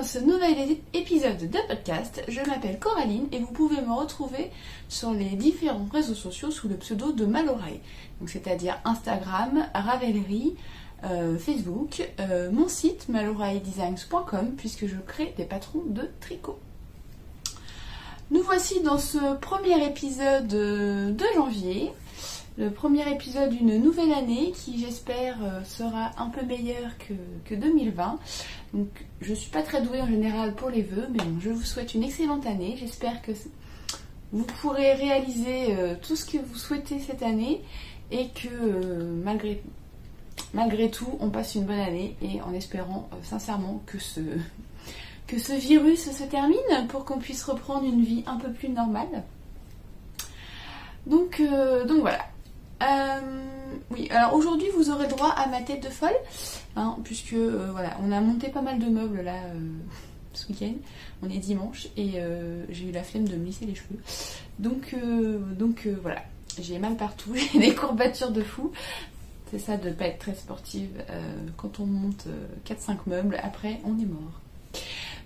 dans ce nouvel épisode de podcast. Je m'appelle Coraline et vous pouvez me retrouver sur les différents réseaux sociaux sous le pseudo de Maloraye. Donc c'est-à-dire Instagram, Ravelry, Facebook, mon site malorayedesigns.com puisque je crée des patrons de tricot. Nous voici dans ce premier épisode de janvier. Le premier épisode d'une nouvelle année qui j'espère sera un peu meilleur que 2020. Donc je suis pas très douée en général pour les vœux, mais bon, je vous souhaite une excellente année. J'espère que vous pourrez réaliser tout ce que vous souhaitez cette année et que malgré tout on passe une bonne année et en espérant sincèrement que ce virus se termine pour qu'on puisse reprendre une vie un peu plus normale. Donc voilà. Oui, alors aujourd'hui vous aurez droit à ma tête de folle, hein, puisque voilà, on a monté pas mal de meubles là ce week-end, on est dimanche et j'ai eu la flemme de me lisser les cheveux. Donc voilà, j'ai mal partout, j'ai des courbatures de fou. C'est ça de pas être très sportive, quand on monte 4-5 meubles, après on est mort.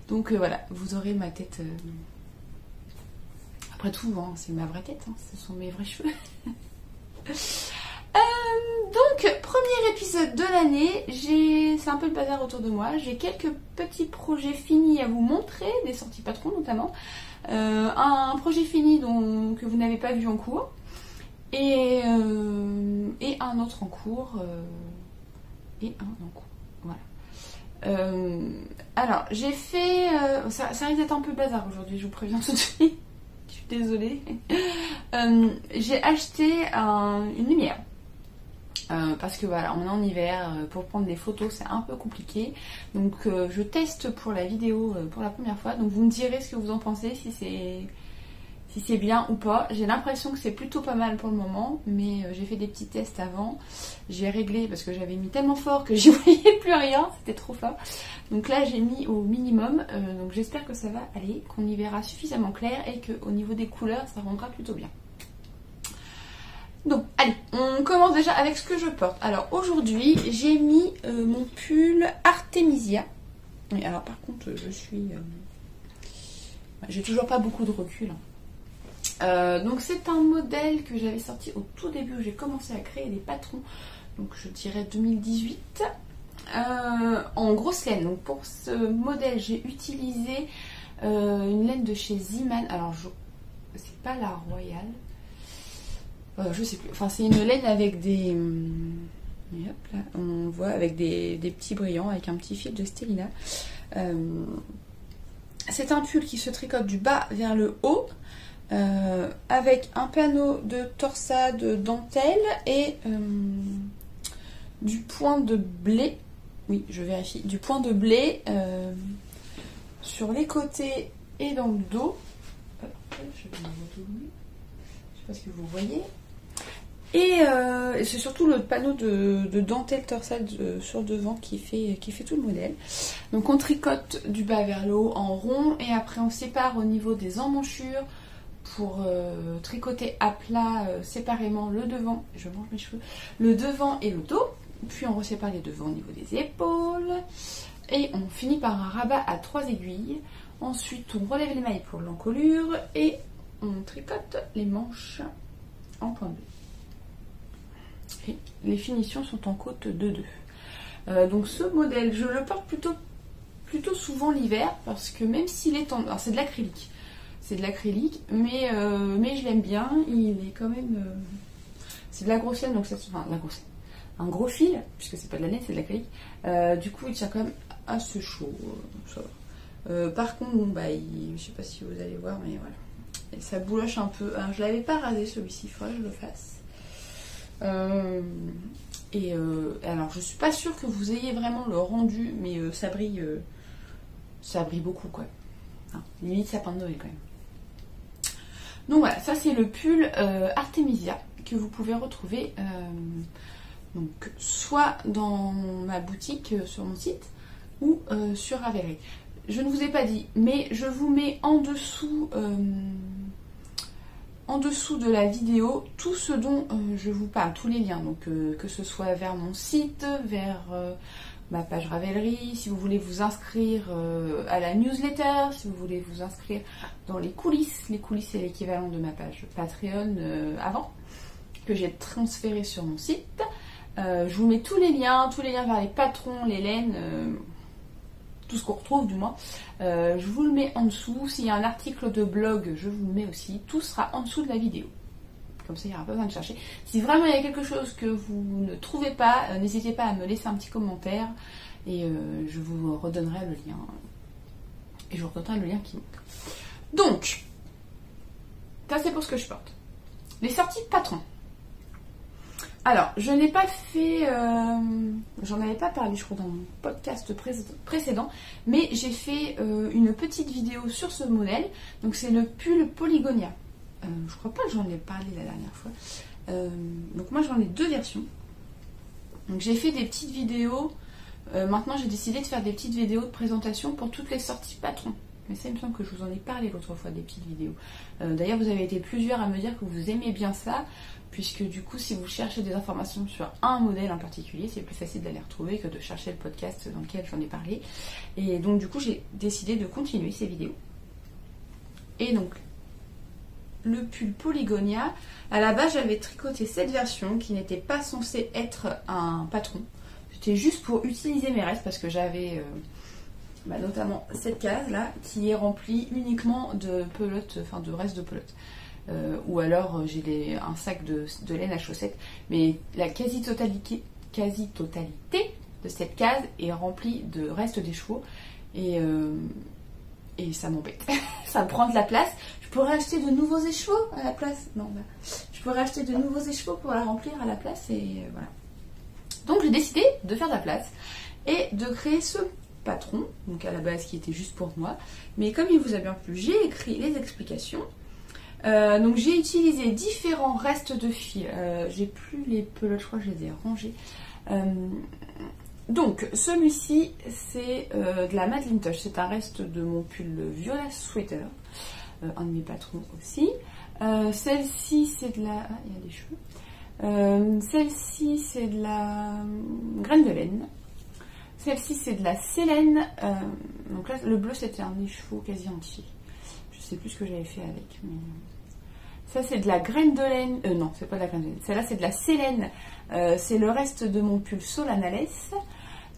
Donc voilà, vous aurez ma tête. Après tout, hein, c'est ma vraie tête, hein, ce sont mes vrais cheveux. Donc, premier épisode de l'année, c'est un peu le bazar autour de moi. J'ai quelques petits projets finis à vous montrer, des sorties patrons notamment. Un projet fini que vous n'avez pas vu en cours. Et un autre en cours. Voilà. Alors, j'ai fait... ça risque d'être un peu bazar aujourd'hui, je vous préviens tout de suite. Je suis désolée. J'ai acheté une lumière. Parce que voilà, on est en hiver, pour prendre des photos c'est un peu compliqué. Donc je teste pour la vidéo pour la première fois. Donc vous me direz ce que vous en pensez, si c'est bien ou pas. J'ai l'impression que c'est plutôt pas mal pour le moment, mais j'ai fait des petits tests avant. J'ai réglé parce que j'avais mis tellement fort que j'y voyais plus rien, c'était trop fort. Donc là j'ai mis au minimum, donc j'espère que ça va aller, qu'on y verra suffisamment clair et qu'au niveau des couleurs ça rendra plutôt bien. Donc allez, on commence déjà avec ce que je porte. Alors aujourd'hui j'ai mis mon pull Artemisia. Oui, alors par contre j'ai toujours pas beaucoup de recul. Donc c'est un modèle que j'avais sorti au tout début où j'ai commencé à créer des patrons. Donc je dirais 2018. En grosse laine. Donc pour ce modèle j'ai utilisé une laine de chez Ziman. Alors c'est pas la Royale. Je sais plus. Enfin c'est une laine avec des... Et hop là, on voit avec des petits brillants, avec un petit fil de Stellina. C'est un pull qui se tricote du bas vers le haut. Avec un panneau de torsade dentelle et du point de blé. Oui, je vérifie. Du point de blé sur les côtés et dans le dos. Hop, je vais me retourner. Je sais pas ce que vous voyez. Et c'est surtout le panneau de dentelle torsade sur devant qui fait tout le modèle. Donc on tricote du bas vers le haut en rond et après on sépare au niveau des emmanchures pour tricoter à plat séparément le devant, je mange mes cheveux, le devant et le dos. Puis on resépare les devants au niveau des épaules. Et on finit par un rabat à 3 aiguilles. Ensuite on relève les mailles pour l'encolure et on tricote les manches en point de blé. Et les finitions sont en côte de 2. Donc ce modèle, je le porte plutôt souvent l'hiver parce que même s'il est en... Alors c'est de l'acrylique. C'est de l'acrylique, mais je l'aime bien. Il est quand même... c'est de la grosse laine, donc ça... Enfin, la grosse laine. Un gros fil, puisque c'est pas de la laine, c'est de l'acrylique. Du coup, il tient quand même assez chaud. Ça va. Par contre, bon, je sais pas si vous allez voir, mais voilà. Et ça bouloche un peu. Alors, je l'avais pas rasé celui-ci, il faudrait que je le fasse. Alors, je suis pas sûre que vous ayez vraiment le rendu, mais ça brille beaucoup, quoi. Hein, limite sapin de Noël, quand même. Donc voilà, ça c'est le pull Artemisia que vous pouvez retrouver donc, soit dans ma boutique sur mon site ou sur Ravelry. Je ne vous ai pas dit, mais je vous mets en dessous de la vidéo tout ce dont je vous parle, tous les liens, donc que ce soit vers mon site, vers ma page Ravelry, si vous voulez vous inscrire à la newsletter, si vous voulez vous inscrire dans les coulisses. Les coulisses, c'est l'équivalent de ma page Patreon avant, que j'ai transféré sur mon site. Je vous mets tous les liens vers les patrons, les laines, tout ce qu'on retrouve du moins. Je vous le mets en dessous. S'il y a un article de blog, je vous le mets aussi. Tout sera en dessous de la vidéo. Comme ça, il n'y aura pas besoin de chercher. Si vraiment il y a quelque chose que vous ne trouvez pas, n'hésitez pas à me laisser un petit commentaire et je vous redonnerai le lien. Et je vous redonnerai le lien qui manque. Donc, ça c'est pour ce que je porte. Les sorties de patron. Alors, je n'ai pas fait... j'en avais pas parlé, je crois, dans mon podcast précédent, mais j'ai fait une petite vidéo sur ce modèle. Donc, c'est le pull Polygonia. Je crois pas que j'en ai parlé la dernière fois. Donc, moi, j'en ai 2 versions. Donc, j'ai fait des petites vidéos. Maintenant, j'ai décidé de faire des petites vidéos de présentation pour toutes les sorties patrons. Mais ça, il me semble que je vous en ai parlé l'autre fois, des petites vidéos. D'ailleurs, vous avez été plusieurs à me dire que vous aimez bien ça, puisque du coup, si vous cherchez des informations sur un modèle en particulier, c'est plus facile d'aller retrouver que de chercher le podcast dans lequel j'en ai parlé. Et donc, du coup, j'ai décidé de continuer ces vidéos. Et donc, le pull Polygonia, à la base, j'avais tricoté cette version qui n'était pas censée être un patron. C'était juste pour utiliser mes restes, parce que j'avais... notamment cette case là qui est remplie uniquement de pelotes, enfin de restes de pelotes. Ou alors j'ai un sac de laine à chaussettes, mais la quasi-totalité de cette case est remplie de restes des chevaux et ça m'embête. Ça prend de la place. Je pourrais acheter de nouveaux écheveaux à la place. Non, bah, je pourrais acheter de nouveaux écheveaux pour la remplir à la place et voilà. Donc j'ai décidé de faire de la place et de créer ce patron, donc à la base qui était juste pour moi, mais comme il vous a bien plu, j'ai écrit les explications. Donc j'ai utilisé différents restes de fil. J'ai plus les pelotes, je crois que je les ai rangés. Donc celui-ci c'est de la Madeline Tosh, c'est un reste de mon pull Viola Sweater, un de mes patrons aussi. Celle-ci c'est de la... Ah, il y a des cheveux. Celle-ci c'est de la graine de laine. Celle-ci c'est de la Célène, donc là le bleu c'était un écheveau quasi entier. Je sais plus ce que j'avais fait avec. Mais... Ça c'est de la graine de laine, non c'est pas de la graine de laine, celle-là c'est de la Célène, c'est le reste de mon pull Solanales.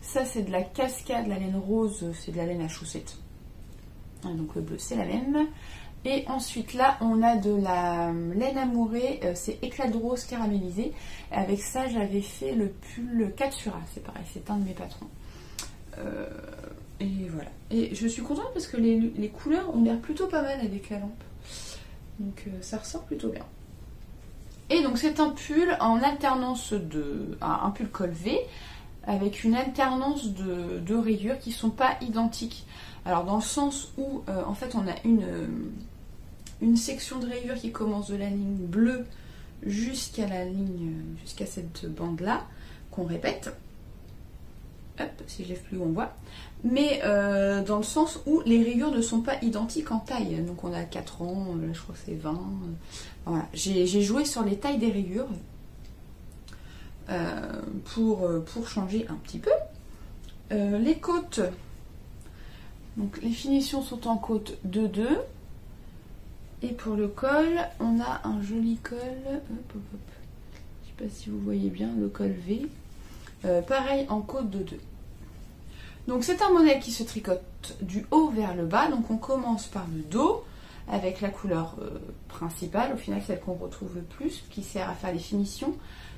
Ça c'est de la Cascade, la laine rose, c'est de la laine à chaussettes. Donc le bleu c'est la même. Et ensuite là on a de la laine amourée, c'est éclat de rose caramélisé. Avec ça j'avais fait le pull Katsura, c'est pareil, c'est un de mes patrons. Et voilà. Et je suis contente parce que les couleurs ont l'air plutôt pas mal avec la lampe. Donc ça ressort plutôt bien. Et donc c'est un pull en alternance de... un pull col V avec une alternance de rayures qui ne sont pas identiques. Alors dans le sens où en fait on a une section de rayures qui commence de la ligne bleue jusqu'à cette bande là qu'on répète. Hop, si je lève plus on voit. Mais dans le sens où les rayures ne sont pas identiques en taille. Donc on a 4 ans, là je crois que c'est 20. Voilà. J'ai joué sur les tailles des rayures pour changer un petit peu. Les côtes, donc les finitions sont en côte 2-2. Et pour le col, on a un joli col. Hop, hop, hop. Je sais pas si vous voyez bien le col V. Pareil en côte 2-2. Donc c'est un modèle qui se tricote du haut vers le bas. Donc on commence par le dos avec la couleur principale, au final celle qu'on retrouve le plus, qui sert à faire les finitions.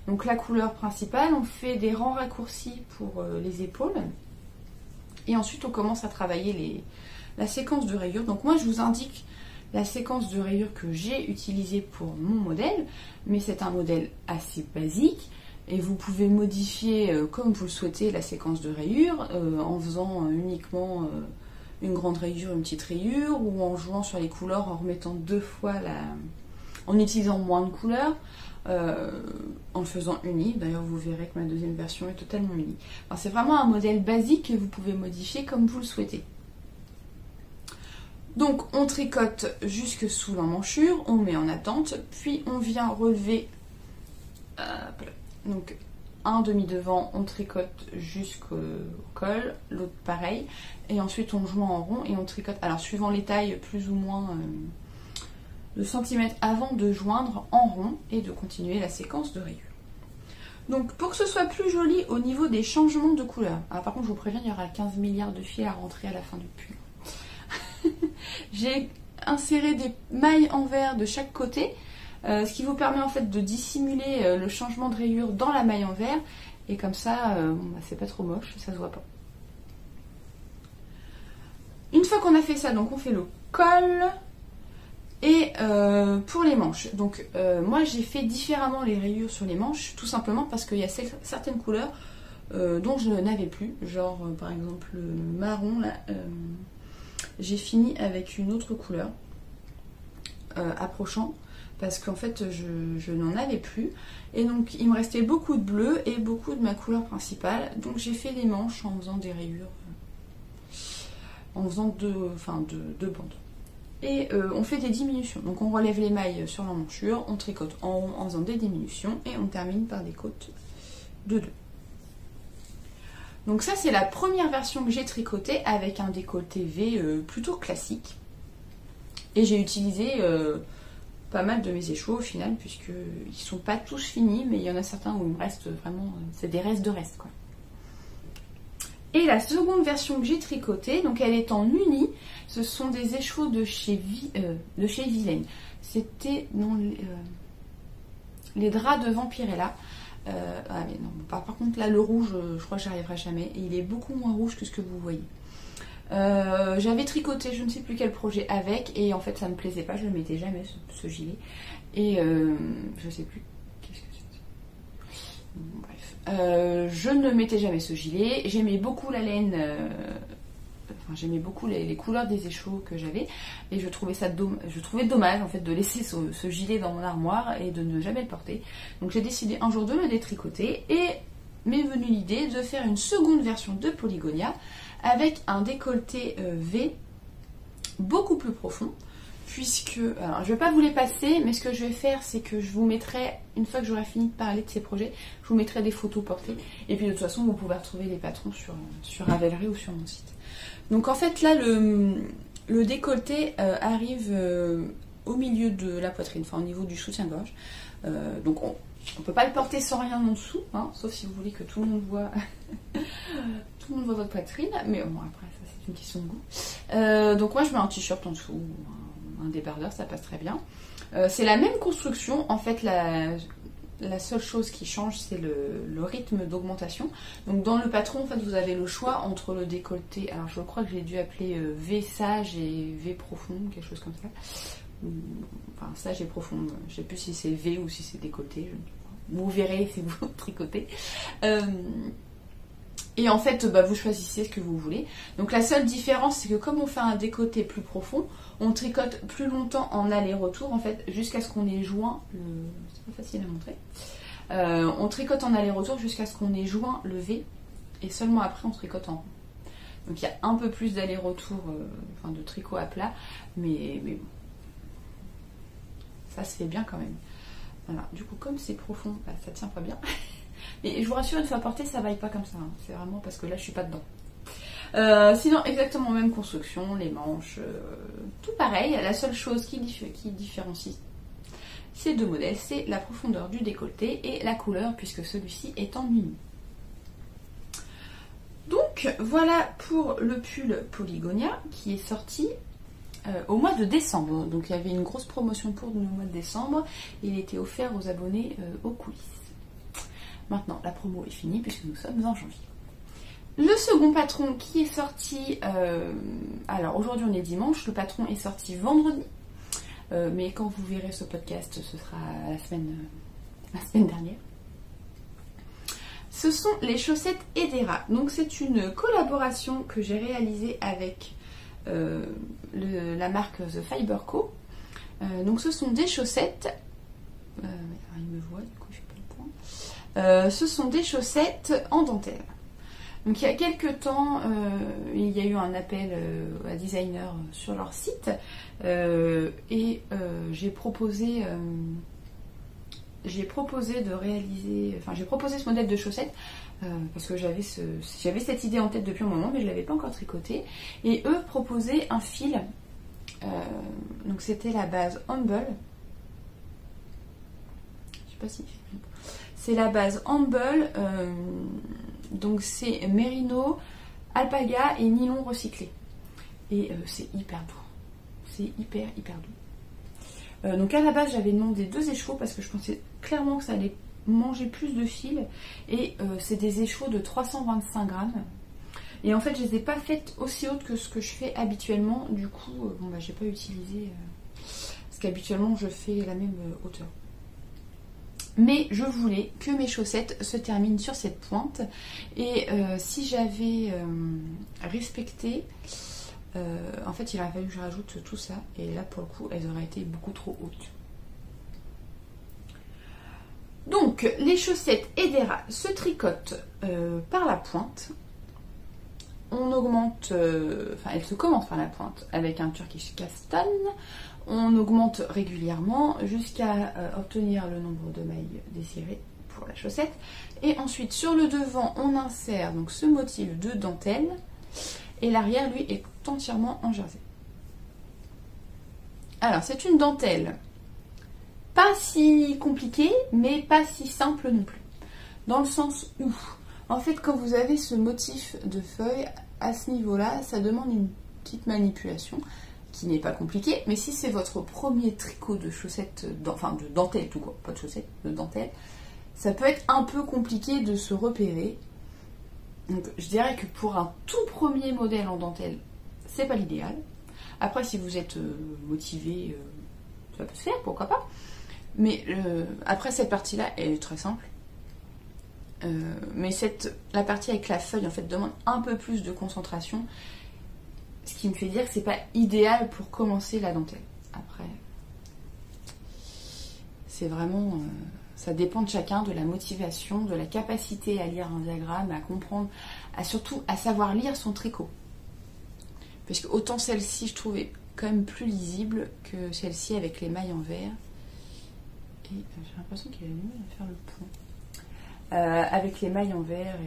Donc la couleur principale, on fait des rangs raccourcis pour les épaules. Et ensuite on commence à travailler la séquence de rayures. Donc moi je vous indique la séquence de rayures que j'ai utilisée pour mon modèle, mais c'est un modèle assez basique. Et vous pouvez modifier comme vous le souhaitez la séquence de rayures en faisant uniquement une grande rayure, une petite rayure, ou en jouant sur les couleurs, en remettant 2 fois en utilisant moins de couleurs, en le faisant uni. D'ailleurs vous verrez que ma deuxième version est totalement unie. Enfin, c'est vraiment un modèle basique que vous pouvez modifier comme vous le souhaitez. Donc on tricote jusque sous l'emmanchure, on met en attente, puis on vient relever donc un demi devant, on tricote jusqu'au col, l'autre pareil, et ensuite on joint en rond et on tricote, alors suivant les tailles, plus ou moins de centimètres avant de joindre en rond et de continuer la séquence de rayures. Donc pour que ce soit plus joli au niveau des changements de couleur, alors par contre je vous préviens, il y aura 15 milliards de fils à rentrer à la fin du pull. J'ai inséré des mailles en vert de chaque côté, ce qui vous permet en fait de dissimuler le changement de rayure dans la maille en vert, et comme ça c'est pas trop moche, ça se voit pas. Une fois qu'on a fait ça, donc on fait le col. Et pour les manches, donc moi j'ai fait différemment les rayures sur les manches, tout simplement parce qu'il y a certaines couleurs dont je n'avais plus, genre par exemple le marron là, j'ai fini avec une autre couleur approchant, parce qu'en fait je n'en avais plus, et donc il me restait beaucoup de bleu et beaucoup de ma couleur principale, donc j'ai fait les manches en faisant des rayures, en faisant deux bandes. Et on fait des diminutions, donc on relève les mailles sur l'emmanchure, on tricote en rond en faisant des diminutions et on termine par des côtes de 2. Donc ça c'est la première version que j'ai tricotée avec un décolleté V plutôt classique, et j'ai utilisé pas mal de mes échos au final, puisqu'ils sont pas tous finis, mais il y en a certains où il me reste vraiment, c'est des restes de restes quoi. Et la seconde version que j'ai tricotée, donc elle est en uni, ce sont des écheaux de chez Vilaine. C'était dans les draps de Vampirella. Ah mais non, par contre là le rouge, je crois que j'y arriverai jamais. Et il est beaucoup moins rouge que ce que vous voyez. J'avais tricoté je ne sais plus quel projet avec, et en fait ça me plaisait pas, je le mettais jamais ce gilet. Et je sais plus. Bref, je ne mettais jamais ce gilet, j'aimais beaucoup la laine, j'aimais beaucoup les couleurs des échos que j'avais, et je trouvais dommage en fait de laisser ce gilet dans mon armoire et de ne jamais le porter. Donc j'ai décidé un jour de le détricoter, et m'est venue l'idée de faire une seconde version de Polygonia avec un décolleté V beaucoup plus profond. Puisque, alors je ne vais pas vous les passer, mais ce que je vais faire, c'est que je vous mettrai, une fois que j'aurai fini de parler de ces projets, je vous mettrai des photos portées. Et puis de toute façon, vous pouvez retrouver les patrons sur Ravelry ou sur mon site. Donc en fait, là, le décolleté arrive au milieu de la poitrine, enfin au niveau du soutien-gorge. Donc on ne peut pas le porter sans rien en dessous, hein, sauf si vous voulez que tout le monde voit, tout le monde voit votre poitrine. Mais bon, après, ça c'est une question de goût. Donc moi, je mets un t-shirt en dessous, un débardeur, ça passe très bien. C'est la même construction, en fait la seule chose qui change c'est le rythme d'augmentation. Donc dans le patron en fait vous avez le choix entre le décolleté, alors je crois que j'ai dû appeler V sage et V profond, quelque chose comme ça. Enfin sage et profond, je sais plus si c'est V ou si c'est décolleté, vous verrez si vous tricotez. Et en fait, vous choisissez ce que vous voulez. Donc la seule différence, c'est que comme on fait un décolleté plus profond, on tricote plus longtemps en aller-retour, en fait, jusqu'à ce qu'on ait joint le... C'est pas facile à montrer. On tricote en aller-retour jusqu'à ce qu'on ait joint le V, et seulement après on tricote en rond. Donc il y a un peu plus d'aller-retour, de tricot à plat, mais bon. Ça se fait bien quand même. Voilà. Du coup, comme c'est profond, ça tient pas bien. Et je vous rassure, une fois porté, ça vaille pas comme ça. Hein. C'est vraiment parce que là, je suis pas dedans. Sinon, exactement même construction, les manches, tout pareil. La seule chose qui différencie ces deux modèles, c'est la profondeur du décolleté et la couleur, puisque celui-ci est en uni. Donc, voilà pour le pull Polygonia qui est sorti au mois de décembre. Donc, il y avait une grosse promotion pour le mois de décembre. Il était offert aux abonnés aux coulisses. Maintenant, la promo est finie puisque nous sommes en janvier. Le second patron qui est sorti, alors aujourd'hui on est dimanche, le patron est sorti vendredi, mais quand vous verrez ce podcast, ce sera la semaine dernière. Ce sont les chaussettes Edera. Donc c'est une collaboration que j'ai réalisée avec la marque The Fiber Co. Donc ce sont des chaussettes, il me voit du coup je fais pas le point. Ce sont des chaussettes en dentelle. Donc il y a quelques temps, il y a eu un appel à designer sur leur site et j'ai proposé j'ai proposé de réaliser, enfin j'ai proposé ce modèle de chaussettes parce que j'avais cette idée en tête depuis un moment, mais je ne l'avais pas encore tricoté. Et eux proposaient un fil, donc c'était la base Humble. Je sais pas si c'est la base Humble, donc c'est mérino, alpaga et nylon recyclé. Et c'est hyper doux, c'est hyper doux. Donc à la base j'avais demandé 2 écheveaux parce que je pensais clairement que ça allait manger plus de fil, et c'est des écheveaux de 325 grammes, et en fait je les ai pas faites aussi hautes que ce que je fais habituellement, du coup bon bah j'ai pas utilisé parce qu'habituellement je fais la même hauteur, mais je voulais que mes chaussettes se terminent sur cette pointe, et si j'avais respecté, en fait il aurait fallu que je rajoute tout ça, et là pour le coup elles auraient été beaucoup trop hautes. Donc les chaussettes Edera se tricotent par la pointe. On augmente, enfin elles se commencent par la pointe avec un Turkish Castan. On augmente régulièrement jusqu'à obtenir le nombre de mailles désirées pour la chaussette. Et ensuite sur le devant on insère donc ce motif de dentelle, et l'arrière lui est entièrement en jersey. Alors c'est une dentelle pas si compliqué, mais pas si simple non plus. Dans le sens où, en fait, quand vous avez ce motif de feuille, à ce niveau-là, ça demande une petite manipulation, qui n'est pas compliquée, mais si c'est votre premier tricot de chaussettes, enfin de dentelle tout quoi, pas de chaussettes, de dentelle, ça peut être un peu compliqué de se repérer. Donc je dirais que pour un tout premier modèle en dentelle, c'est pas l'idéal. Après, si vous êtes motivé, ça peut se faire, pourquoi pas. Mais après cette partie-là, elle est très simple. Mais la partie avec la feuille en fait demande un peu plus de concentration, ce qui me fait dire que c'est pas idéal pour commencer la dentelle. Après, c'est vraiment, ça dépend de chacun, de la motivation, de la capacité à lire un diagramme, à comprendre, surtout à savoir lire son tricot. Parce que autant celle-ci, je trouvais quand même plus lisible que celle-ci avec les mailles en vert. Et j'ai l'impression qu'il a du mal à faire le point. Avec les mailles en vert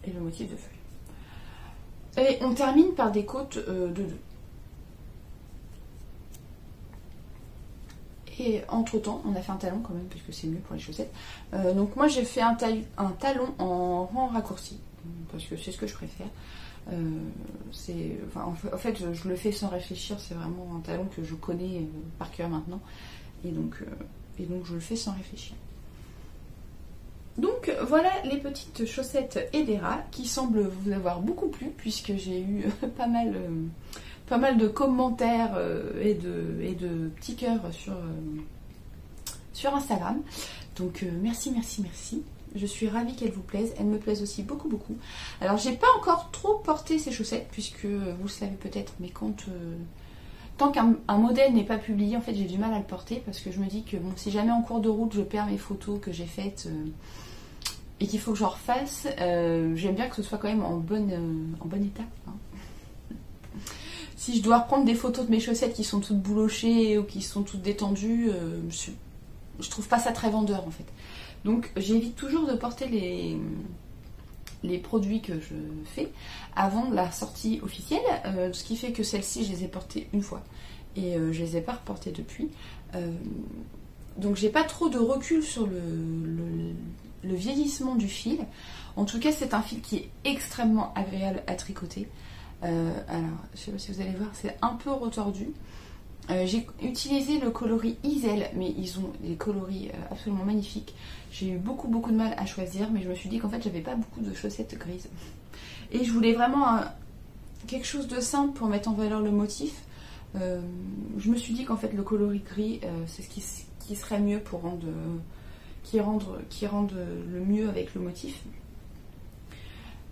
et le motif de feuille. Et on termine par des côtes de 2. Et entre temps, on a fait un talon quand même, parce que c'est mieux pour les chaussettes. Donc moi j'ai fait un talon en rang raccourci, parce que c'est ce que je préfère. En fait, je le fais sans réfléchir, c'est vraiment un talon que je connais par cœur maintenant. Et donc je le fais sans réfléchir. Donc voilà les petites chaussettes Edera qui semblent vous avoir beaucoup plu, puisque j'ai eu pas mal de commentaires et de petits cœurs sur Instagram. Donc merci. Je suis ravie qu'elles vous plaisent. Elles me plaisent aussi beaucoup. Alors j'ai pas encore trop porté ces chaussettes, puisque vous le savez peut-être, mais tant qu'un modèle n'est pas publié, en fait j'ai du mal à le porter, parce que je me dis que bon, si jamais en cours de route je perds mes photos que j'ai faites et qu'il faut que j'en refasse, j'aime bien que ce soit quand même en bon état. Hein. Si je dois reprendre des photos de mes chaussettes qui sont toutes boulochées ou qui sont toutes détendues, je trouve pas ça très vendeur en fait. Donc j'évite toujours de porter les produits que je fais avant la sortie officielle, ce qui fait que celles-ci je les ai portées une fois et je les ai pas reportées depuis. Donc j'ai pas trop de recul sur le vieillissement du fil. En tout cas c'est un fil qui est extrêmement agréable à tricoter. Alors je sais pas si vous allez voir, c'est un peu retordu. J'ai utilisé le coloris Isel, mais ils ont des coloris absolument magnifiques. J'ai eu beaucoup de mal à choisir, mais je me suis dit qu'en fait j'avais pas beaucoup de chaussettes grises. Et je voulais vraiment quelque chose de simple pour mettre en valeur le motif. Je me suis dit qu'en fait le coloris gris c'est ce qui serait mieux pour qui rende le mieux avec le motif.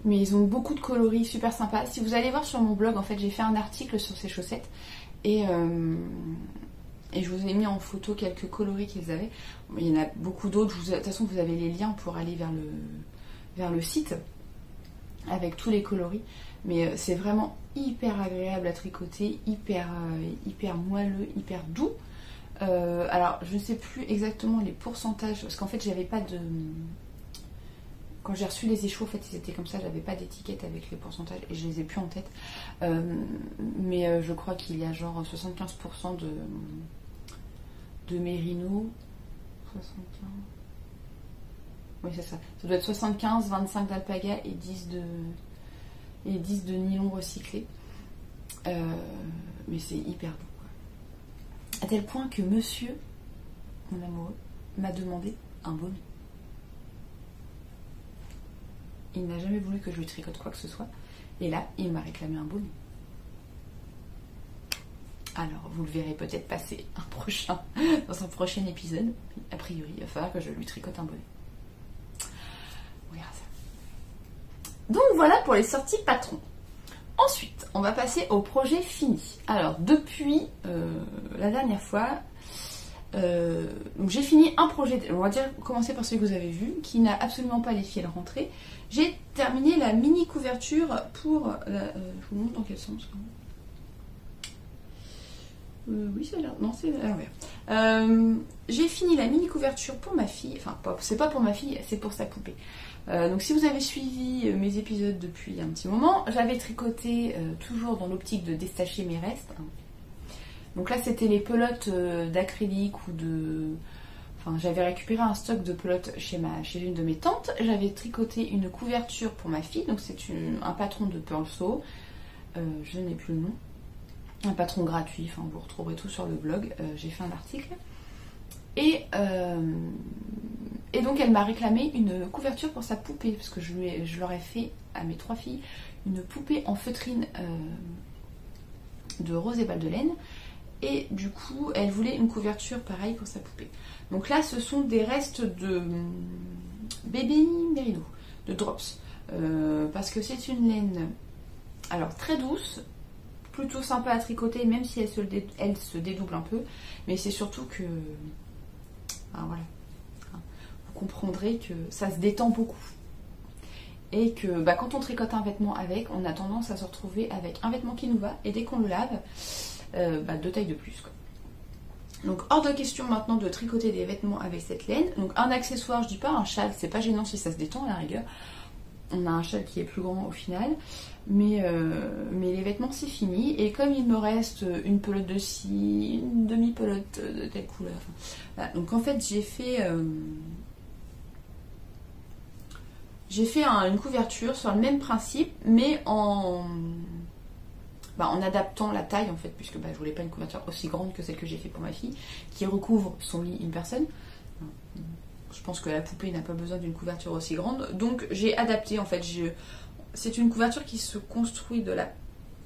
Mais ils ont beaucoup de coloris super sympas. Si vous allez voir sur mon blog, en fait j'ai fait un article sur ces chaussettes. Et je vous ai mis en photo quelques coloris qu'ils avaient. Il y en a beaucoup d'autres. De toute façon, vous avez les liens pour aller vers le site avec tous les coloris. Mais c'est vraiment hyper agréable à tricoter, hyper moelleux, hyper doux. Alors, je ne sais plus exactement les pourcentages, parce qu'en fait, j'avais pas de... Quand j'ai reçu les échos, en fait, ils étaient comme ça, j'avais pas d'étiquette avec les pourcentages, et je les ai plus en tête. Mais je crois qu'il y a genre 75% de mérino. 75... Oui, c'est ça. Ça doit être 75, 25 d'alpaga et 10 de nylon recyclé. Mais c'est hyper beau, quoi. À tel point que monsieur, mon amoureux, m'a demandé un bonnet. Il n'a jamais voulu que je lui tricote quoi que ce soit. Et là, il m'a réclamé un bonnet. Alors, vous le verrez peut-être passer dans un prochain épisode. A priori, il va falloir que je lui tricote un bonnet. On verra ça. Donc voilà pour les sorties patrons. Ensuite, on va passer au projet fini. Alors, depuis la dernière fois, donc j'ai fini un projet, on va dire commencer par celui que vous avez vu, qui n'a absolument pas les fils rentrés. J'ai terminé la mini couverture pour la... je vous montre dans quel sens. Oui, ça a l'air... Non, c'est à l'envers. J'ai fini la mini couverture pour ma fille. Enfin, c'est pas pour ma fille, c'est pour sa poupée. Donc si vous avez suivi mes épisodes depuis un petit moment, j'avais tricoté toujours dans l'optique de détacher mes restes. Donc là, c'était les pelotes d'acrylique ou de... Enfin, j'avais récupéré un stock de pelotes chez une de mes tantes. J'avais tricoté une couverture pour ma fille. Donc c'est un patron de Pearl Sew. Je n'ai plus le nom. Un patron gratuit. Enfin, vous retrouverez tout sur le blog. J'ai fait un article. Et donc elle m'a réclamé une couverture pour sa poupée. Parce que je leur ai fait à mes 3 filles une poupée en feutrine de rose et balles de laine. Et du coup, elle voulait une couverture pareille pour sa poupée. Donc là, ce sont des restes de Baby Merino, de Drops. Parce que c'est une laine, alors très douce, plutôt sympa à tricoter, même si elle se dédouble un peu. Mais c'est surtout que... voilà. Vous comprendrez que ça se détend beaucoup. Et que quand on tricote un vêtement avec, on a tendance à se retrouver avec un vêtement qui nous va. Et dès qu'on le lave... 2 tailles de plus, quoi. Donc hors de question maintenant de tricoter des vêtements avec cette laine. Donc un accessoire, je dis pas un châle, c'est pas gênant si ça se détend à la rigueur. On a un châle qui est plus grand au final, mais les vêtements c'est fini. Et comme il me reste une pelote de ci, une demi-pelote de telle couleur, voilà. Donc en fait j'ai fait une couverture sur le même principe, mais en adaptant la taille en fait, puisque je voulais pas une couverture aussi grande que celle que j'ai fait pour ma fille, qui recouvre son lit une personne. Je pense que la poupée n'a pas besoin d'une couverture aussi grande, donc j'ai adapté en fait. C'est une couverture qui se construit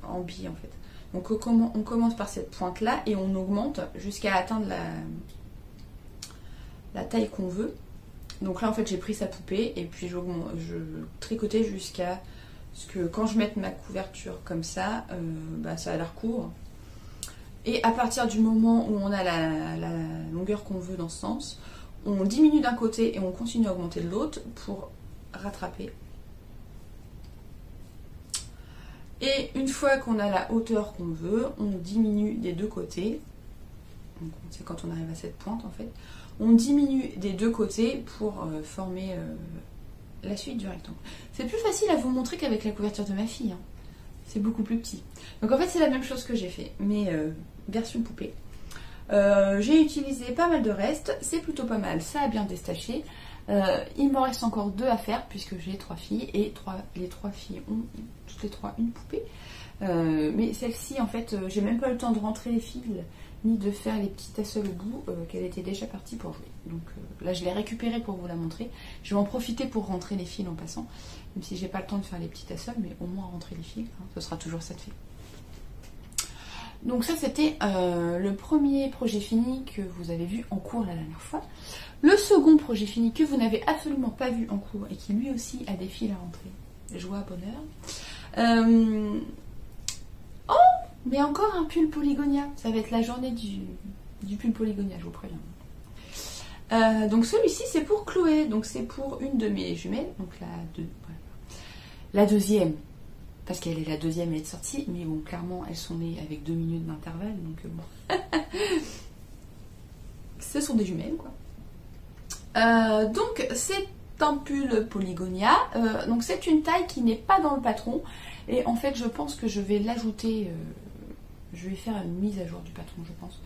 en biais en fait. Donc on commence par cette pointe là et on augmente jusqu'à atteindre la taille qu'on veut. Donc là en fait j'ai pris sa poupée et puis je tricotais jusqu'à ce que quand je mette ma couverture comme ça, ça a l'air court. Et à partir du moment où on a la longueur qu'on veut dans ce sens, on diminue d'un côté et on continue à augmenter de l'autre pour rattraper. Et une fois qu'on a la hauteur qu'on veut, on diminue des deux côtés. C'est quand on arrive à cette pointe en fait. On diminue des deux côtés pour former... la suite du rectangle. C'est plus facile à vous montrer qu'avec la couverture de ma fille. C'est beaucoup plus petit. Donc en fait c'est la même chose que j'ai fait, mais version poupée. J'ai utilisé pas mal de restes, c'est plutôt pas mal, ça a bien détaché. Il m'en reste encore 2 à faire puisque j'ai 3 filles et les 3 filles ont toutes les 3 une poupée. Mais celle-ci en fait j'ai même pas eu le temps de rentrer les fils ni de faire les petits tassells au bout, qu'elle était déjà partie pour jouer. Donc là je l'ai récupérée pour vous la montrer. Je vais en profiter pour rentrer les fils en passant, même si j'ai pas le temps de faire les petits tassells, mais au moins rentrer les fils, ce sera toujours ça de fait. Donc ça c'était le premier projet fini que vous avez vu en cours la dernière fois. Le second projet fini que vous n'avez absolument pas vu en cours et qui lui aussi a des fils à rentrer. Joie, bonheur. Oh, mais encore un pull Polygonia. Ça va être la journée du pull Polygonia, je vous préviens. Donc celui-ci c'est pour Chloé, donc c'est pour une de mes jumelles, donc la deuxième, parce qu'elle est la deuxième, elle est sortie, mais bon clairement elles sont nées avec 2 minutes d'intervalle, donc bon. ce sont des jumelles quoi. Donc c'est un pull Polygonia, donc c'est une taille qui n'est pas dans le patron et en fait je pense que je vais l'ajouter, je vais faire une mise à jour du patron je pense,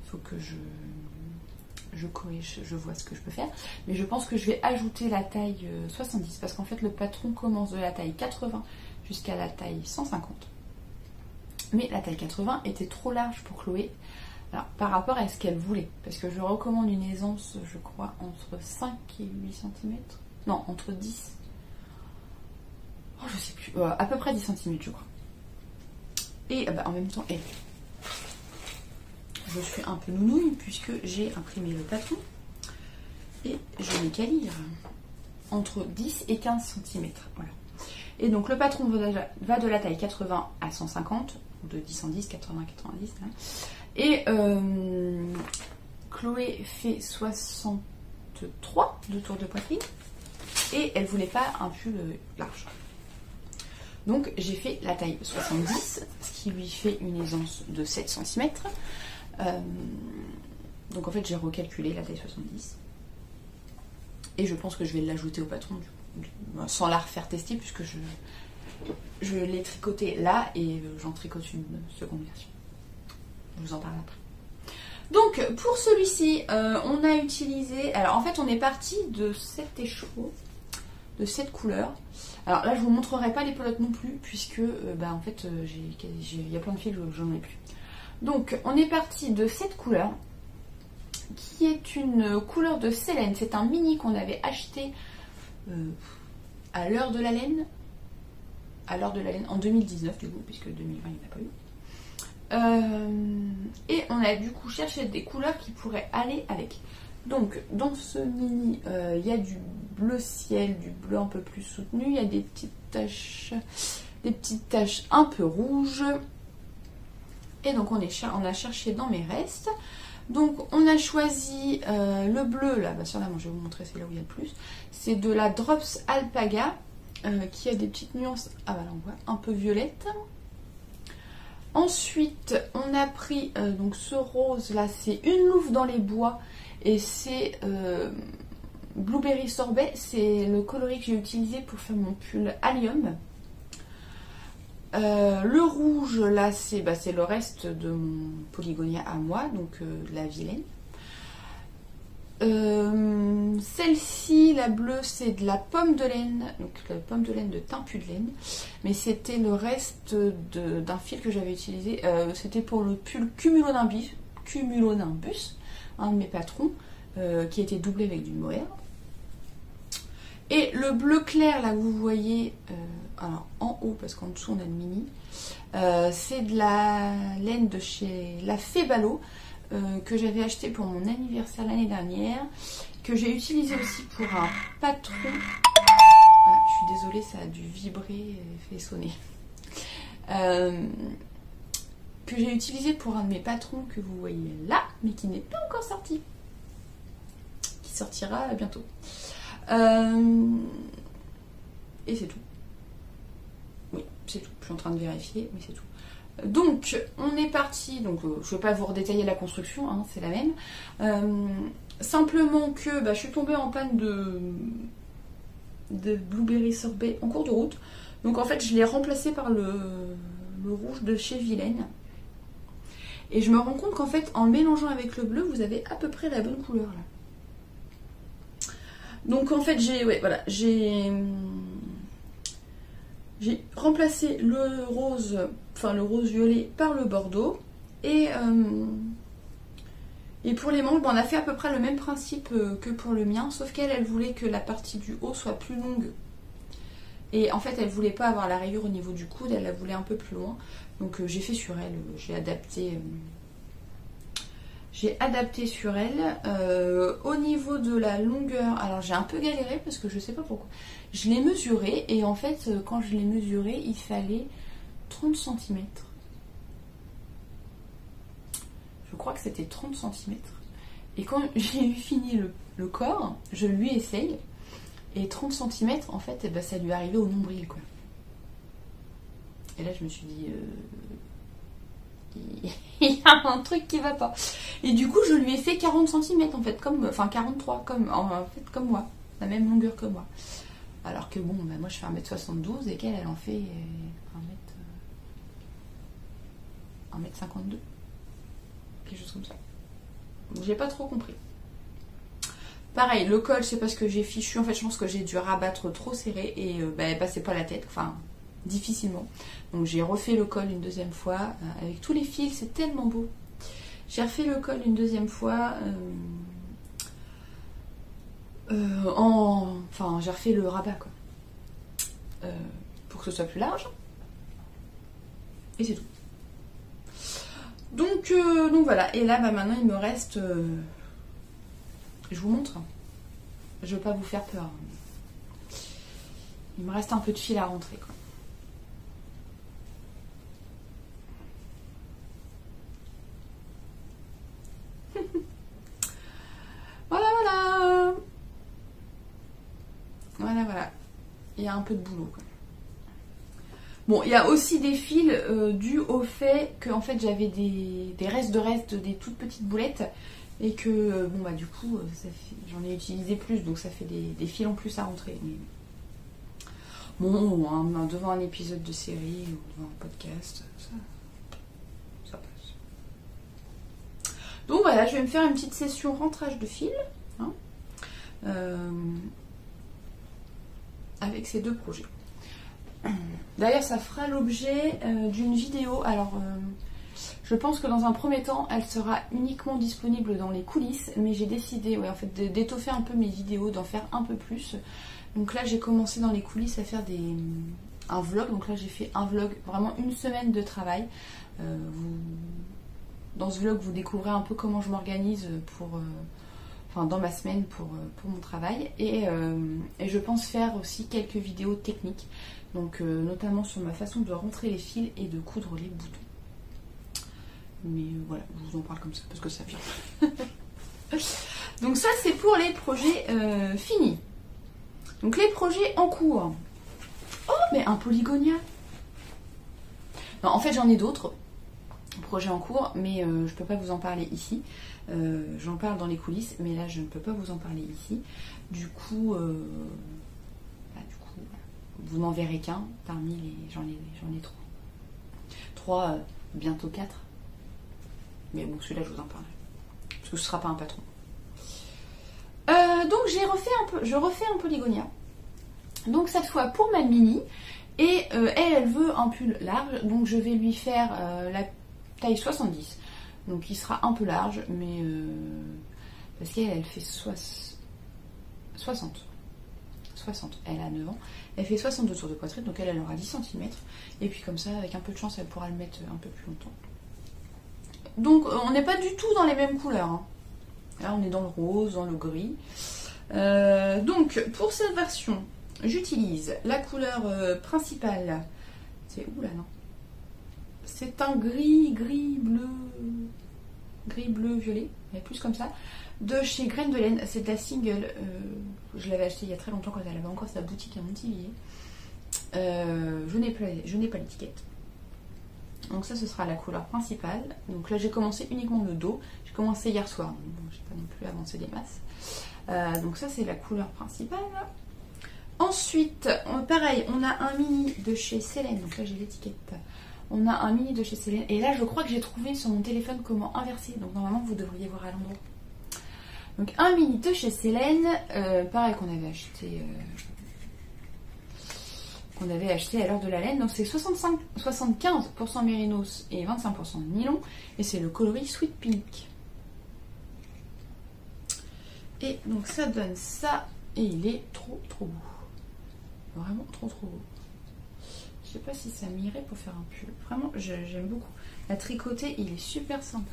il faut que je corrige, je vois ce que je peux faire, mais je pense que je vais ajouter la taille 70 parce qu'en fait le patron commence de la taille 80 jusqu'à la taille 150, mais la taille 80 était trop large pour Chloé. Alors, par rapport à ce qu'elle voulait, parce que je recommande une aisance, je crois, entre 5 et 8 cm. Non, entre 10. Oh, je sais plus. À peu près 10 cm, je crois. Et en même temps, elle. Je suis un peu nounouille, puisque j'ai imprimé le patron. Et je n'ai qu'à lire. Entre 10 et 15 cm. Voilà. Et donc, le patron va de la taille 80 à 150. Ou de 10 en 10, 80, 90. Hein. Et Chloé fait 63 de tour de poitrine et elle voulait pas un pull large. Donc j'ai fait la taille 70, ce qui lui fait une aisance de 7 cm. Donc en fait j'ai recalculé la taille 70. Et je pense que je vais l'ajouter au patron sans la refaire tester puisque je l'ai tricoté là et j'en tricote une seconde version. Je vous en parle après. Donc pour celui-ci, on a utilisé... Alors en fait on est parti de 7 échos, de 7 couleurs. Alors là je vous montrerai pas les pelotes non plus puisque en fait il y a plein de fils que j'en ai plus. Donc on est parti de 7 couleurs qui est une couleur de Célène. C'est un mini qu'on avait acheté à l'heure de la laine. À l'heure de la laine en 2019 du coup puisque 2020 il n'y en a pas eu. Et on a du coup cherché des couleurs qui pourraient aller avec. Donc dans ce mini il y a du bleu ciel, du bleu un peu plus soutenu, il y a des petites taches un peu rouges. Et donc on a cherché dans mes restes. Donc on a choisi le bleu là, sur la manche, je vais vous montrer, c'est là où il y a le plus. C'est de la Drops Alpaga qui a des petites nuances, là on voit, un peu violette. Ensuite, on a pris donc ce rose là, c'est une louve dans les bois et c'est Blueberry Sorbet, c'est le coloris que j'ai utilisé pour faire mon pull Allium. Le rouge là, c'est le reste de mon Polygonia à moi, donc la vilaine. Celle-ci, la bleue, c'est de la pomme de laine, donc la pomme de laine de Timpu de laine, mais c'était le reste d'un fil que j'avais utilisé, c'était pour le pull Cumulonimbus, un de mes patrons, qui était doublé avec du mohair. Et le bleu clair, là, vous voyez, alors en haut, parce qu'en dessous on a le mini, c'est de la laine de chez La Fée Ballot, que j'avais acheté pour mon anniversaire l'année dernière, que j'ai utilisé aussi pour un patron. Ah, je suis désolée, ça a dû vibrer et fait sonner. Que j'ai utilisé pour un de mes patrons que vous voyez là, mais qui n'est pas encore sorti. Qui sortira bientôt. Et c'est tout. Oui, c'est tout. Je suis en train de vérifier, mais c'est tout. Donc, on est parti, donc je ne vais pas vous redétailler la construction, hein, c'est la même. Simplement que je suis tombée en panne de Blueberry Sorbet en cours de route. Donc en fait, je l'ai remplacé par le rouge de chez Vilaine. Et je me rends compte qu'en fait, en mélangeant avec le bleu, vous avez à peu près la bonne couleur là. Donc en fait, j'ai remplacé le rose violet par le bordeaux. Et pour les manches, on a fait à peu près le même principe que pour le mien, sauf qu'elle voulait que la partie du haut soit plus longue. Et en fait, elle voulait pas avoir la rayure au niveau du coude, elle la voulait un peu plus loin. Donc j'ai fait sur elle, j'ai adapté sur elle. Au niveau de la longueur, alors j'ai un peu galéré parce que je sais pas pourquoi. Je l'ai mesuré et en fait, quand je l'ai mesuré, il fallait 30 cm. Je crois que c'était 30 cm. Et quand j'ai eu fini le corps, je lui essaye. Et 30 cm, en fait, ça lui arrivait au nombril, quoi. Et là, je me suis dit... il y a un truc qui va pas. Et du coup, je lui ai fait 40 cm en fait, enfin 43, en fait, comme moi, la même longueur que moi. Alors que bon, bah, moi je fais 1m72 et qu'elle, elle en fait 1m52. Quelque chose comme ça. J'ai pas trop compris. Pareil, le col, c'est parce que j'ai fichu. En fait, je pense que j'ai dû rabattre trop serré et elle passait pas la tête. Enfin, difficilement. Donc j'ai refait le col une deuxième fois. Avec tous les fils, c'est tellement beau. J'ai refait le col une deuxième fois. Enfin, j'ai refait le rabat, quoi. Pour que ce soit plus large. Et c'est tout. Donc voilà. Et là, bah, maintenant, il me reste... Je vous montre. Je veux pas vous faire peur. Il me reste un peu de fil à rentrer, quoi. Voilà, voilà. Voilà, voilà. Il y a un peu de boulot, quoi. Bon, il y a aussi des fils dus au fait que en fait j'avais des restes, des toutes petites boulettes et que bon bah du coup j'en ai utilisé plus, donc ça fait des fils en plus à rentrer. Mais bon, devant un épisode de série ou devant un podcast, ça passe. Donc voilà, je vais me faire une petite session rentrage de fils, hein, avec ces deux projets. D'ailleurs, ça fera l'objet d'une vidéo. Alors, je pense que dans un premier temps, elle sera uniquement disponible dans les coulisses. Mais j'ai décidé, ouais, en fait, d'étoffer un peu mes vidéos, d'en faire un peu plus. Donc là, j'ai commencé dans les coulisses à faire un vlog. Donc là, j'ai fait un vlog, vraiment une semaine de travail. Dans ce vlog, vous découvrez un peu comment je m'organise dans ma semaine pour mon travail. Et je pense faire aussi quelques vidéos techniques. Donc notamment sur ma façon de rentrer les fils et de coudre les boutons. Mais voilà, je vous en parle comme ça parce que ça vient. Donc ça c'est pour les projets finis. Donc les projets en cours. Oh mais un polygonia. Non, en fait j'en ai d'autres projets en cours, mais je peux pas vous en parler ici. J'en parle dans les coulisses, mais là je ne peux pas vous en parler ici. Du coup... vous n'en verrez qu'un parmi les... J'en ai trois. Trois, bientôt 4. Mais bon, celui-là, je vous en parlerai. Parce que ce ne sera pas un patron. Donc, je refais un polygonia. Donc, cette fois pour ma mini. Et elle veut un pull large. Donc, je vais lui faire la taille 70. Donc, il sera un peu large. Mais... parce qu'elle fait 60. 60. Elle a 9 ans. Elle fait 62 tours de poitrine, donc elle aura 10 cm. Et puis comme ça, avec un peu de chance, elle pourra le mettre un peu plus longtemps. Donc on n'est pas du tout dans les mêmes couleurs. Hein. Là, on est dans le rose, dans le gris. Donc pour cette version, j'utilise la couleur principale. C'est où là, non? C'est un gris bleu, violet. Mais plus comme ça. De chez Graines de Laine, c'est de la single. Je l'avais acheté il y a très longtemps quand elle avait encore sa boutique à Montivilliers. Je n'ai pas l'étiquette. Donc ça, ce sera la couleur principale. Donc là, j'ai commencé uniquement le dos. J'ai commencé hier soir. Donc bon, j'ai pas non plus avancé des masses. Donc ça, c'est la couleur principale. Ensuite, pareil, on a un mini de chez Célène. Donc là, j'ai l'étiquette. On a un mini de chez Célène. Et là, je crois que j'ai trouvé sur mon téléphone comment inverser. Donc normalement, vous devriez voir à l'endroit. Donc un mini de chez Célène, pareil qu'on avait acheté à l'heure de la laine. Donc c'est 75% mérinos et 25% nylon. Et c'est le coloris Sweet Pink. Et donc ça donne ça. Et il est trop beau. Vraiment trop beau. Je sais pas si ça m'irait pour faire un pull. Vraiment, j'aime beaucoup. La tricotée, il est super sympa.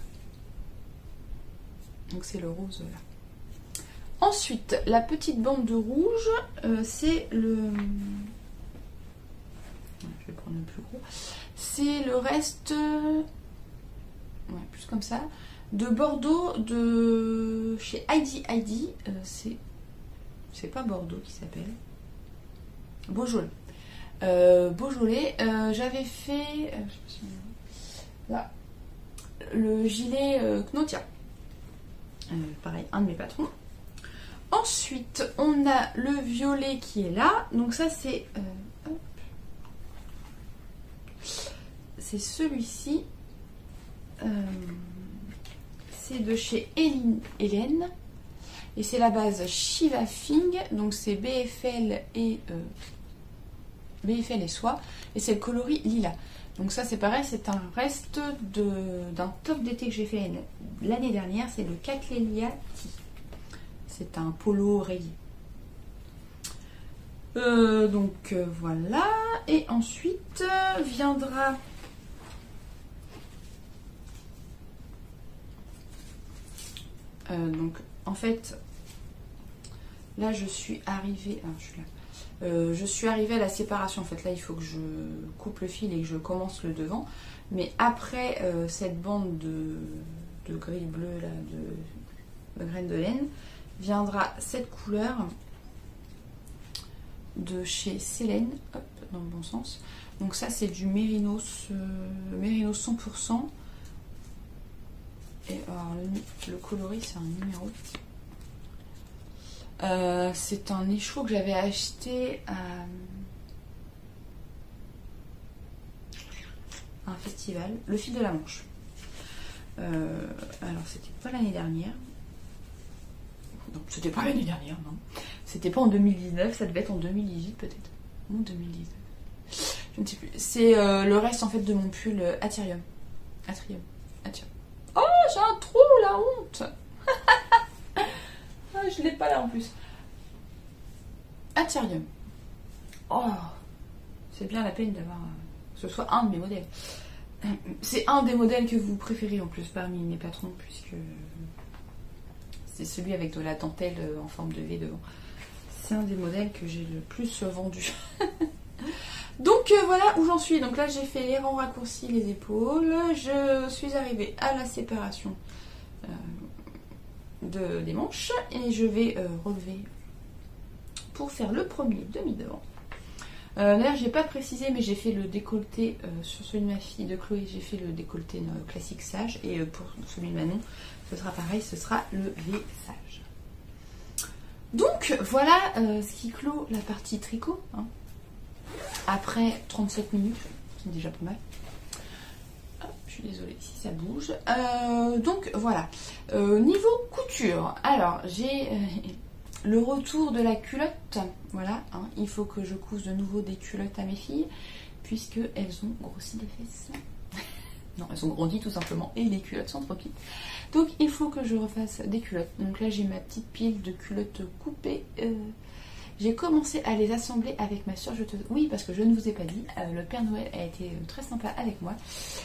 Donc c'est le rose là. Ensuite, la petite bande de rouge, c'est le... Je vais prendre le plus gros. C'est le reste... Ouais, plus comme ça. De Bordeaux, de chez Heidi. C'est pas Bordeaux qui s'appelle. Beaujolais. Beaujolais. J'avais fait... je sais pas si là. le gilet Knotia. Pareil, un de mes patrons. Ensuite, on a le violet qui est là. Donc ça, c'est celui-ci. C'est de chez Hélène. Et c'est la base Shiva Fing. Donc c'est BFL et soie. Et c'est le coloris lila. Donc ça, c'est pareil, c'est un reste d'un top d'été que j'ai fait l'année dernière. C'est le Cattleya Tea. C'est un polo rayé. Donc voilà. Et ensuite viendra donc en fait là je suis arrivée. Je suis arrivée à la séparation. En fait là il faut que je coupe le fil et que je commence le devant. Mais après cette bande de gris bleu là de graines de laine, viendra cette couleur de chez Célène, hop, dans le bon sens. Donc ça c'est du Mérinos 100%. Et alors le coloris c'est un numéro. C'est un écheveau que j'avais acheté à un festival, le fil de la Manche. Alors c'était pas l'année dernière. Non, c'était pas l'année dernière, non. C'était pas en 2019, ça devait être en 2018 peut-être. Ou 2019. Je ne sais plus. C'est le reste en fait de mon pull Atrium. Oh, j'ai un trou, la honte. Ah, je l'ai pas là en plus. Atrium. Oh, c'est bien la peine d'avoir que ce soit un de mes modèles. C'est un des modèles que vous préférez en plus parmi mes patrons, puisque c'est celui avec de la dentelle en forme de V devant. C'est un des modèles que j'ai le plus vendu. Donc voilà où j'en suis. Donc là j'ai fait les rangs raccourcis, les épaules. Je suis arrivée à la séparation des manches. Et je vais relever pour faire le premier demi-devant. D'ailleurs j'ai pas précisé, mais j'ai fait le décolleté sur celui de ma fille de Chloé. J'ai fait le décolleté classique sage. Et pour celui de Manon, ce sera pareil, ce sera le V sage. Donc voilà ce qui clôt la partie tricot. Hein. Après 37 minutes, c'est déjà pas mal. Hop, je suis désolée si ça bouge. Donc voilà. Niveau couture, alors j'ai le retour de la culotte. Voilà, hein, il faut que je couse de nouveau des culottes à mes filles, puisque elles ont grossi les fesses. Non, elles ont grandi tout simplement et les culottes sont trop petites. Donc il faut que je refasse des culottes. Donc là j'ai ma petite pile de culottes coupées. J'ai commencé à les assembler avec ma surjeteuse. Oui, parce que je ne vous ai pas dit, le Père Noël a été très sympa avec moi.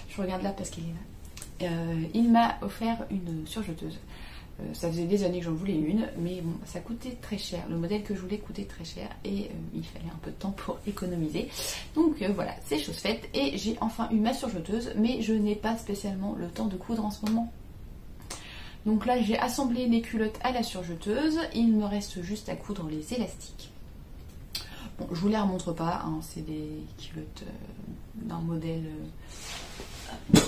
Je regarde là parce qu'il est là. Il m'a offert une surjeteuse. Ça faisait des années que j'en voulais une, mais bon, ça coûtait très cher. Le modèle que je voulais coûtait très cher et il fallait un peu de temps pour économiser. Donc voilà, c'est chose faite. Et j'ai enfin eu ma surjeteuse, mais je n'ai pas spécialement le temps de coudre en ce moment. Donc là, j'ai assemblé les culottes à la surjeteuse. Il me reste juste à coudre les élastiques. Bon, je vous les remontre pas. Hein, c'est des culottes d'un modèle... Hop.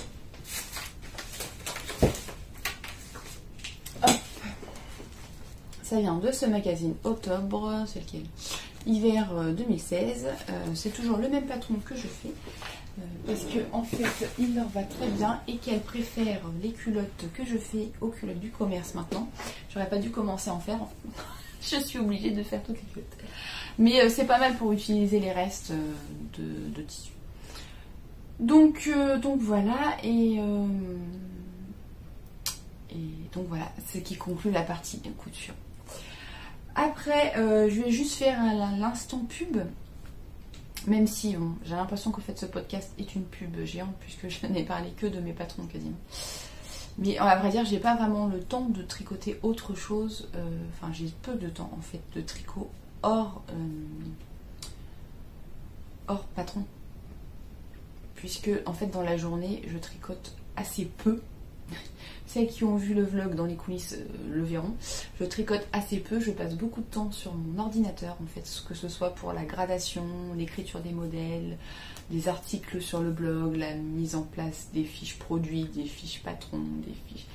Ça vient de ce magazine Octobre. C'est lequel? Hiver 2016. C'est toujours le même patron que je fais. Parce que en fait il leur va très bien et qu'elles préfèrent les culottes que je fais aux culottes du commerce maintenant. J'aurais pas dû commencer à en faire. Je suis obligée de faire toutes les culottes. Mais c'est pas mal pour utiliser les restes de tissu. Donc voilà et donc voilà ce qui conclut la partie couture. Après je vais juste faire l'instant pub. Même si bon, j'ai l'impression que ce podcast est une pub géante puisque je n'ai parlé que de mes patrons quasiment. Mais à vrai dire, j'ai pas vraiment le temps de tricoter autre chose. Enfin, j'ai peu de temps en fait de tricot hors patron. Puisque en fait dans la journée, je tricote assez peu. Celles qui ont vu le vlog dans les coulisses le verront. Je tricote assez peu, je passe beaucoup de temps sur mon ordinateur en fait, que ce soit pour la gradation, l'écriture des modèles, des articles sur le blog, la mise en place des fiches produits, des fiches patrons, des fiches...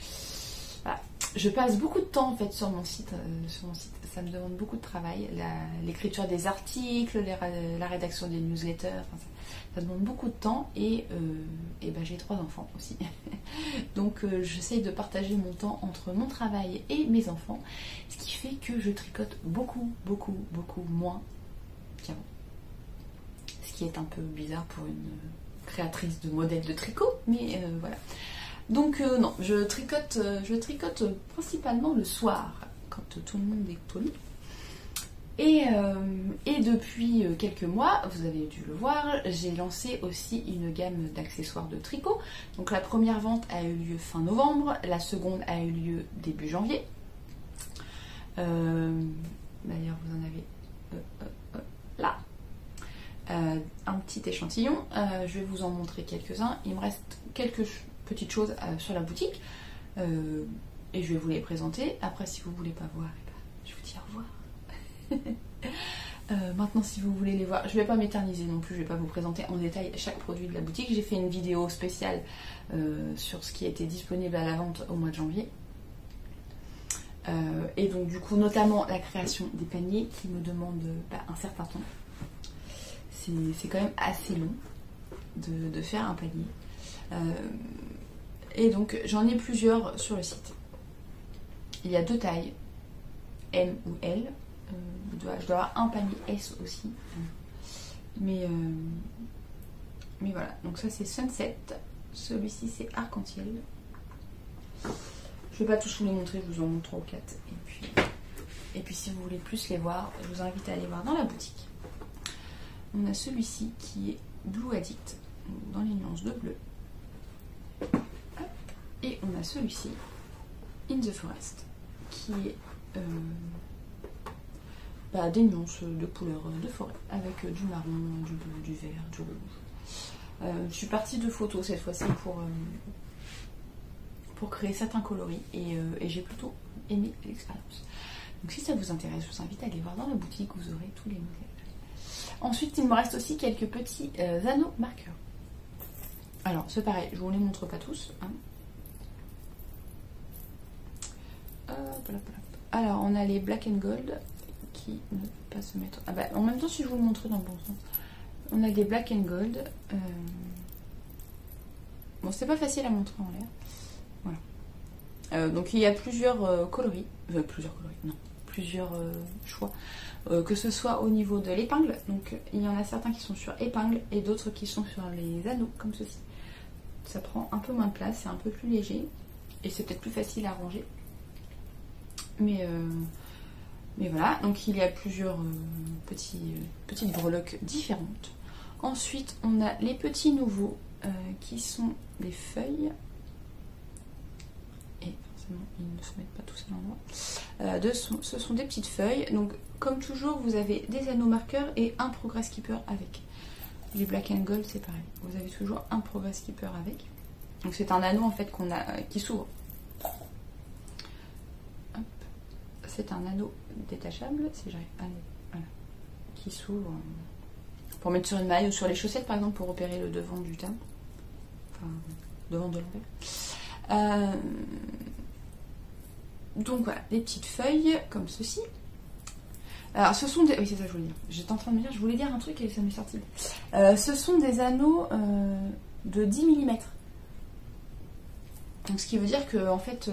Voilà. Je passe beaucoup de temps en fait sur mon site. Ça me demande beaucoup de travail. L'écriture des articles, la rédaction des newsletters, enfin, ça demande beaucoup de temps et ben, j'ai 3 enfants aussi. Donc j'essaye de partager mon temps entre mon travail et mes enfants, ce qui fait que je tricote beaucoup moins qu'avant. Ce qui est un peu bizarre pour une créatrice de modèles de tricot, mais voilà. Donc non, je tricote principalement le soir, quand tout le monde est au lit. Et depuis quelques mois, vous avez dû le voir, j'ai lancé aussi une gamme d'accessoires de tricot. Donc la première vente a eu lieu fin novembre, la seconde a eu lieu début janvier. D'ailleurs vous en avez là. Un petit échantillon, je vais vous en montrer quelques-uns. Il me reste quelques petites choses sur la boutique et je vais vous les présenter. Après si vous voulez pas voir, je vous dis au revoir. Maintenant si vous voulez les voir, je vais pas m'éterniser non plus, je vais pas vous présenter en détail chaque produit de la boutique. J'ai fait une vidéo spéciale sur ce qui était disponible à la vente au mois de janvier. Et donc du coup notamment la création des paniers qui me demande un certain temps. C'est quand même assez long de faire un panier. Et donc j'en ai plusieurs sur le site. Il y a 2 tailles, M ou L. Je dois avoir un panier S aussi. Mais voilà, donc ça c'est Sunset. Celui-ci c'est Arc-en-Ciel. Je vais pas tous vous les montrer, je vous en montre 3 ou 4. Et puis si vous voulez plus les voir, je vous invite à aller voir dans la boutique. On a celui-ci qui est Blue Addict, dans les nuances de bleu. Et on a celui-ci, In the Forest, qui est des nuances de couleurs de forêt, avec du marron, du bleu, du vert, du rouge. Je suis partie de photos cette fois-ci pour créer certains coloris et j'ai plutôt aimé l'expérience. Donc si ça vous intéresse, je vous invite à aller voir dans la boutique, vous aurez tous les modèles. Ensuite, il me reste aussi quelques petits anneaux marqueurs. Alors, c'est pareil, je vous les montre pas tous. Hein. Alors, on a les Black and Gold qui ne peuvent pas se mettre... en même temps, si je vous le montre dans le bon sens. On a des Black and Gold. Bon, c'est pas facile à montrer en l'air. Voilà. Donc, il y a plusieurs coloris. Plusieurs choix. Que ce soit au niveau de l'épingle, donc il y en a certains qui sont sur épingle et d'autres qui sont sur les anneaux comme ceci. Ça prend un peu moins de place, c'est un peu plus léger et c'est peut-être plus facile à ranger. Mais voilà, donc il y a plusieurs petites breloques différentes. Ensuite on a les petits nouveaux qui sont des feuilles. Et forcément ils ne se mettent pas tous à l'endroit. Ce sont des petites feuilles, donc comme toujours vous avez des anneaux marqueurs et un progress keeper avec. Les Black and Gold c'est pareil, vous avez toujours un progress keeper avec. Donc c'est un anneau en fait qui s'ouvre. C'est un anneau détachable, si j'arrive à aller, voilà, qui s'ouvre pour mettre sur une maille ou sur les chaussettes par exemple pour opérer le devant du timbre, enfin devant de l'envers. Donc voilà, des petites feuilles comme ceci. Alors ce sont des... Oui c'est ça que je voulais dire. J'étais en train de me dire, je voulais dire un truc et ça m'est sorti. Ce sont des anneaux de 10 mm. Donc ce qui veut dire que en fait...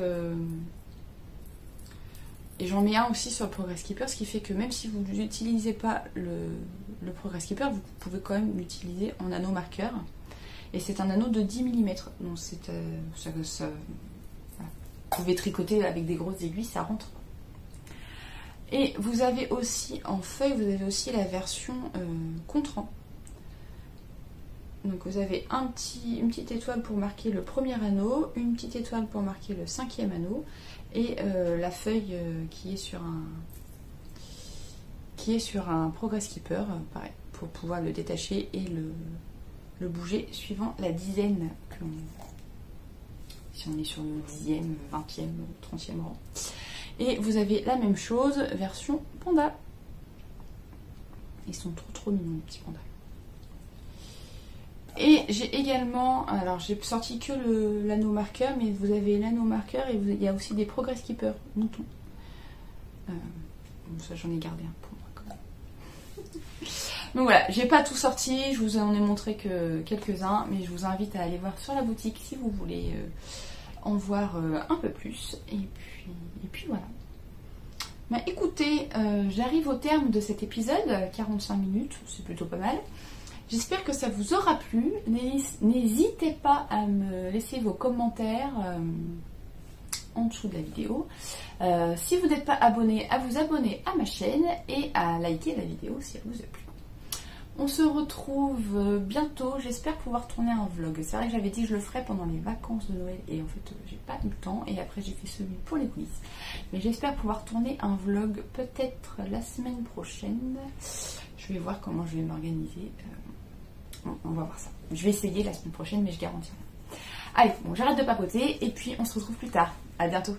Et j'en mets un aussi sur le Progress Keeper, ce qui fait que même si vous n'utilisez pas le Progress Keeper, vous pouvez quand même l'utiliser en anneau marqueur. Et c'est un anneau de 10 mm. Donc c'est... voilà. Vous pouvez tricoter avec des grosses aiguilles, ça rentre. Et vous avez aussi, en feuille, vous avez aussi la version contrant. Donc vous avez une petite étoile pour marquer le premier anneau, une petite étoile pour marquer le 5e anneau, et la feuille qui est sur un Progress Keeper, pareil, pour pouvoir le détacher et le bouger suivant la dizaine si on est sur le 10e, 20e, 30e rang. Et vous avez la même chose, version panda. Ils sont trop mignons, les petits pandas. Et j'ai également, alors j'ai sorti que l'anneau marqueur, mais vous avez l'anneau marqueur et il y a aussi des progress keepers moutons. Ça j'en ai gardé un pour moi quand même. Donc voilà, j'ai pas tout sorti, je vous en ai montré que quelques-uns, mais je vous invite à aller voir sur la boutique si vous voulez en voir un peu plus. Et puis voilà. Bah écoutez, j'arrive au terme de cet épisode, 45 minutes, c'est plutôt pas mal. J'espère que ça vous aura plu. N'hésitez pas à me laisser vos commentaires en dessous de la vidéo. Si vous n'êtes pas abonné, à vous abonner à ma chaîne et à liker la vidéo si elle vous a plu. On se retrouve bientôt. J'espère pouvoir tourner un vlog. C'est vrai que j'avais dit que je le ferais pendant les vacances de Noël et en fait j'ai pas eu le temps et après j'ai fait celui pour les coulisses. Mais j'espère pouvoir tourner un vlog peut-être la semaine prochaine. Je vais voir comment je vais m'organiser. On va voir ça. Je vais essayer la semaine prochaine, mais je garantis rien. Allez, bon, j'arrête de papoter et puis on se retrouve plus tard. À bientôt.